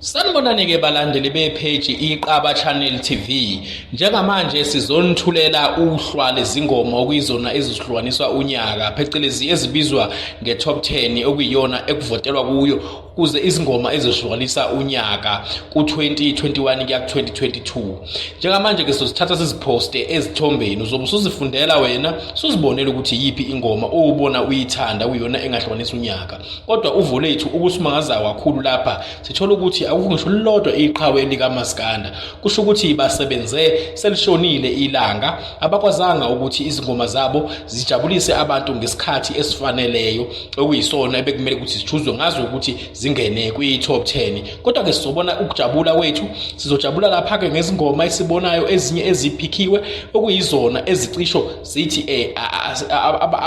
Sanibonani-ke balandeli bepage iQaba Channel TV. Njengamanje sizonithulela uhlwa lezingoma okuyizona ezihlukaniswa unyaka phecelezi ezibizwa nge-top 10 okuyiyona ekuvotelwa kuyo ukuze izingoma ezihlukanisa unyaka ku-2021 kuya ku-2022. Njengamanje ke sizothatha siziphoste ezithombeni uzobe usuzifundela wena suzibonela ukuthi yipi ingoma owubona uyithanda uyona engahlukanisa unyaka. Kodwa uvo lethu ukusimangaza kakhulu lapha sithola ukuthi akukho ngisho lodwa iqhawe likaMaskanda. Kusho ukuthi basebenze selishonile ilanga abakwazanga ukuthi izingoma zabo zijabulise abantu ngesikhathi esifaneleyo okuyisona ebekumele ukuthi sichuzwe ngazo ukuthi zingene kwi-top 10. Kodwa ke sizobona ukujabula kwethu, sizojabula lapha ke ngezingoma esibonayo ezinye eziphikiwe okuyizona ezicisho zithi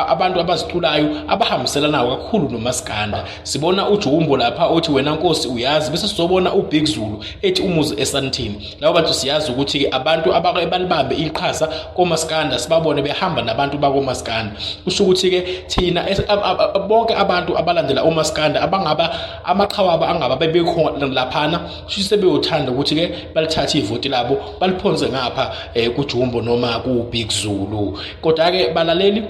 abantu abaziculayo abahambiselana kakhulu noMaskanda. Sibona uJumbo lapha othi wena Nkosi uyazi, bese sizobona uBig Zulu ethi umuzi esantini. Labo bantu siyazi ukuthi ke abantu abalibambe iqhaza koMaskanda sibabone behamba nabantu bakoMaskanda. Kusho ukuthi ke thina bonke abantu abalandela uMaskanda abangaba amaqhawaba angaba bebekhona laphana kusho sebeyothanda ukuthi ke balithathe ivoti labo baliphonze ngapha kuJumbo noma kuBig Zulu. Kodwa ke balaleli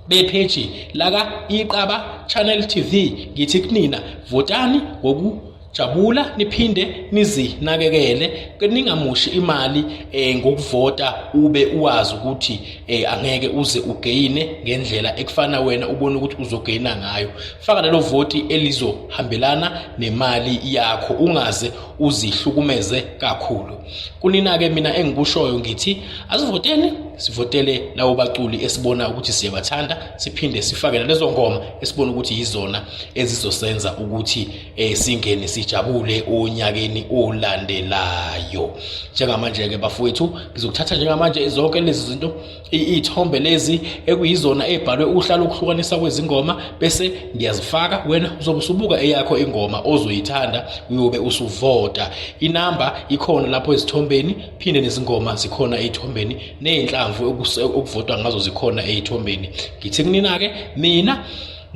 bepage laka iQaba Channel TV ngithi kunina votani ngokujabula niphinde nizinakekele ningamushi imali ngokuvota ube uwazi ukuthi angeke uze ugeyine ngendlela ekufana wena ubone ukuthi uzogeyina ngayo. Faka lelo voti elizohambelana nemali yakho ungaze uzihlukumeze kakhulu. Kunina ke mina engikushoyo ngithi asivoteni sivotele lawo baculi esibona ukuthi siyabathanda siphinde sifake lezo ngoma esibona ukuthi yizona ezizosenza ukuthi singene sijabule onyakeni olandelayo. Njengamanje ke bafowethu ngizokuthatha njengamanje zonke lezi zinto izithombe lezi ekuyizona ebhalwe uhla lokuhlukanisa kwezingoma bese ngiyazifaka wena uzobe usubuka eyakho ingoma ozoyithanda uyobe usuvota. Inamba ikhona lapho ezithombeni phinde nezingoma zikhona ezithombeni nenhlamvu okuvotwa ngazo zikhona ezithombeni. Ngithi kunina ke mina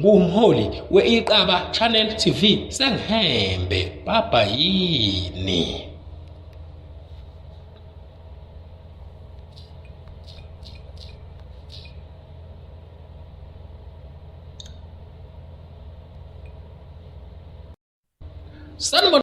ngumholi weIQaba Channel TV sengihembe baba yini. Sanibonani.